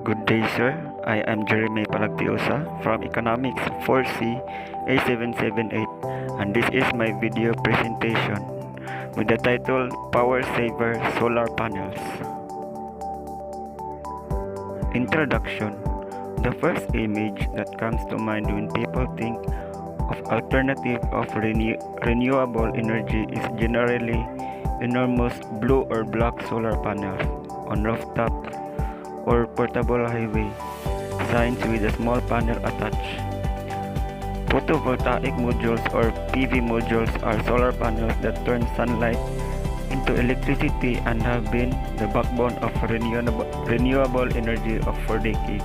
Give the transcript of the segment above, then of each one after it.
Good day, sir. I am Palagtiosa from Economics 4C A778, and this is my video presentation with the title Power Saver Solar Panels. Introduction. The first image that comes to mind when people think of alternative of renewable energy is generally enormous blue or black solar panels on rooftops or portable highway signs with a small panel attached. Photovoltaic modules or PV modules are solar panels that turn sunlight into electricity and have been the backbone of renewable energy for decades.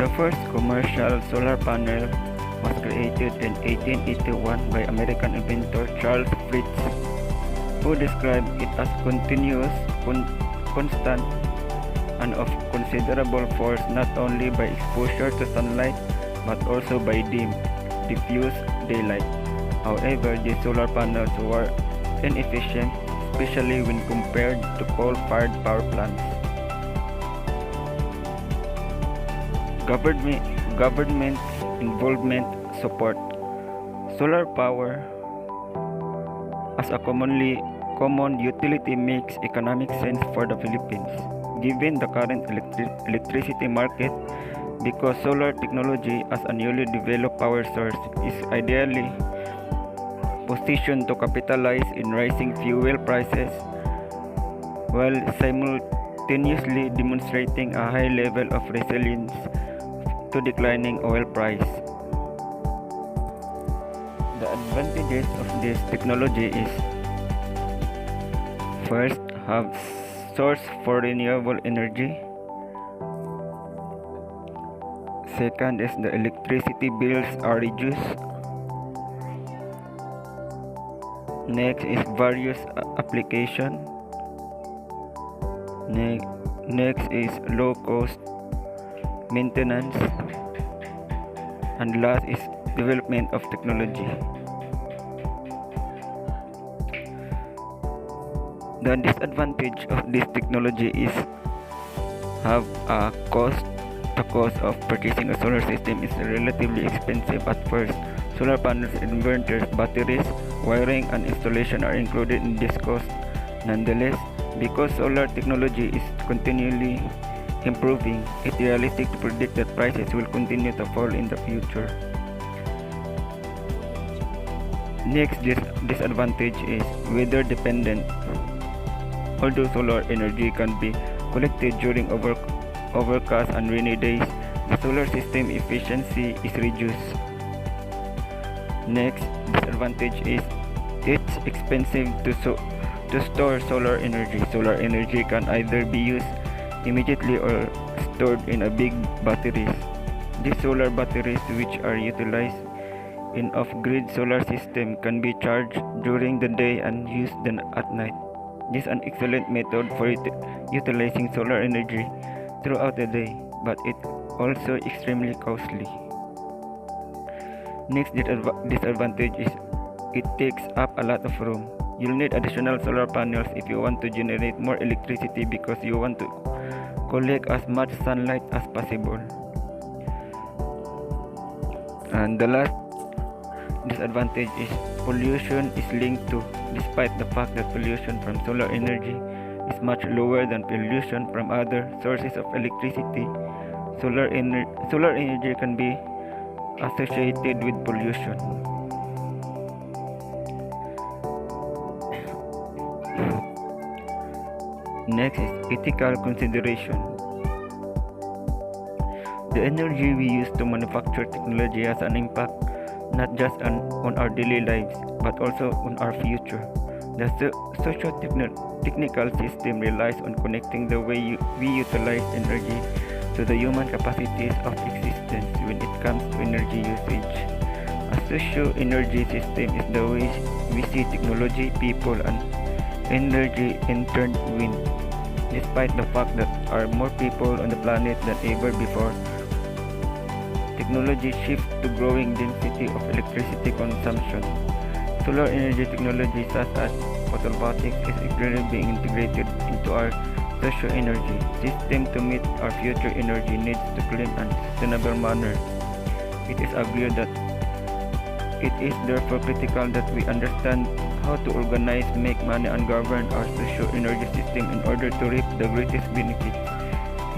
The first commercial solar panel was created in 1881 by American inventor Charles Fritz, who described it as continuous, constant, and of considerable force not only by exposure to sunlight but also by dim, diffuse daylight. However, these solar panels were inefficient, especially when compared to coal-fired power plants. Government involvement support. Solar power as a common utility makes economic sense for the Philippines, given the current electricity market, because solar technology as a newly developed power source is ideally positioned to capitalize in rising fuel prices while simultaneously demonstrating a high level of resilience to declining oil price. The advantages of this technology is: first, have source for renewable energy. Second is the electricity bills are reduced. Next is various application. Next is low cost maintenance, and last is development of technology. The disadvantage of this technology is have a cost. The cost of purchasing a solar system is relatively expensive at first. Solar panels, inverters, batteries, wiring, and installation are included in this cost. Nonetheless, because solar technology is continually improving, it is realistic to predict that prices will continue to fall in the future. Next disadvantage is weather dependent. Although solar energy can be collected during overcast and rainy days, the solar system efficiency is reduced. Next disadvantage is it's expensive to store solar energy. Solar energy can either be used immediately or stored in a big batteries. These solar batteries, which are utilized in off-grid solar system, can be charged during the day and used then at night. This is an excellent method for utilizing solar energy throughout the day, but it also extremely costly. Next disadvantage is it takes up a lot of room. You'll need additional solar panels if you want to generate more electricity because you want to collect as much sunlight as possible. And the last disadvantage is pollution is linked to. Despite the fact that pollution from solar energy is much lower than pollution from other sources of electricity, solar energy can be associated with pollution. Next is ethical consideration. The energy we use to manufacture technology has an impact not just on our daily lives but also on our future. The socio-technical system relies on connecting the way we utilize energy to the human capacities of existence when it comes to energy usage. A socio-energy system is the way we see technology, people, and energy intertwined. Despite the fact that there are more people on the planet than ever before, technology shifts to growing density of electricity consumption. Solar energy technology such as photovoltaics is gradually being integrated into our socio-energy system to meet our future energy needs to clean and sustainable manner. It is agreed that it is therefore critical that we understand how to organize, make money, and govern our socio-energy system in order to reap the greatest benefits.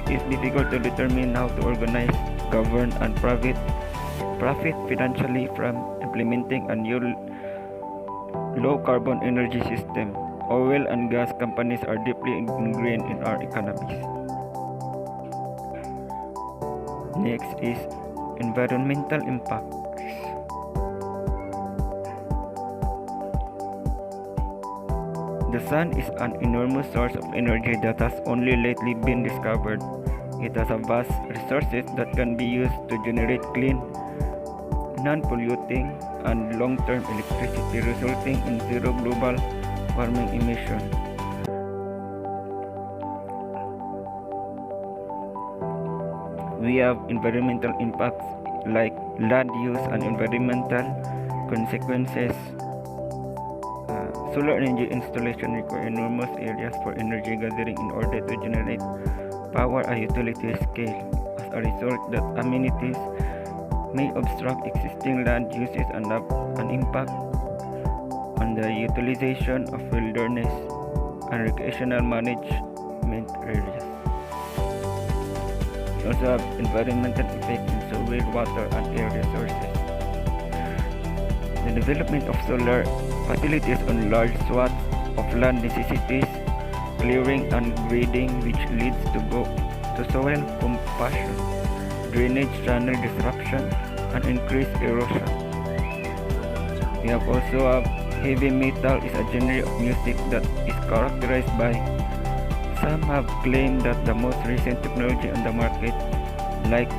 It is difficult to determine how to organize, govern, and profit financially from implementing a new low-carbon energy system. Oil and gas companies are deeply ingrained in our economies. Next is environmental impacts. The sun is an enormous source of energy that has only lately been discovered. It has a vast resources that can be used to generate clean, non-polluting, and long-term electricity, resulting in zero global warming emission. We have environmental impacts like land use and environmental consequences. Solar energy installation require enormous areas for energy gathering in order to generate power at utility scale. As a result, that amenities may obstruct existing land uses and have an impact on the utilization of wilderness and recreational management areas. We also have environmental effects in soil, water, and air resources. The development of solar facilities on large swaths of land necessitates clearing and grading, which leads to soil compaction, drainage channel disruption, and increased erosion. We have also heavy metal is a genre of music that is characterized by some have claimed that the most recent technology on the market, like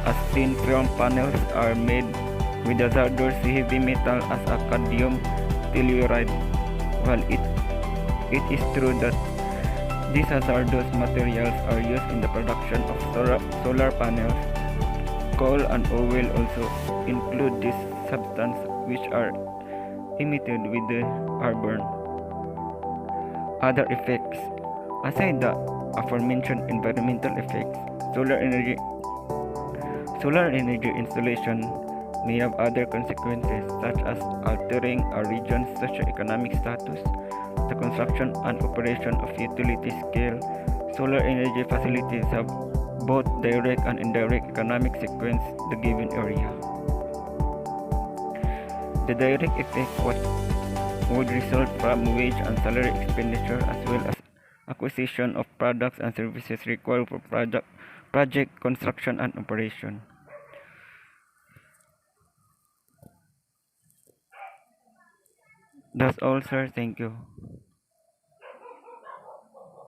as thin film panels, are made with hazardous heavy metal as a cadmium telluride. While it is true that these hazardous materials are used in the production of solar panels, coal and oil also include these substances, which are emitted with the carbon. Other effects. Aside the aforementioned environmental effects, solar energy installation may have other consequences, such as altering a region's socio-economic status. The construction and operation of utility-scale solar energy facilities have both direct and indirect economic consequences the given area. The direct effect would result from wage and salary expenditure, as well as acquisition of products and services required for project construction and operation. That's all, sir. Thank you.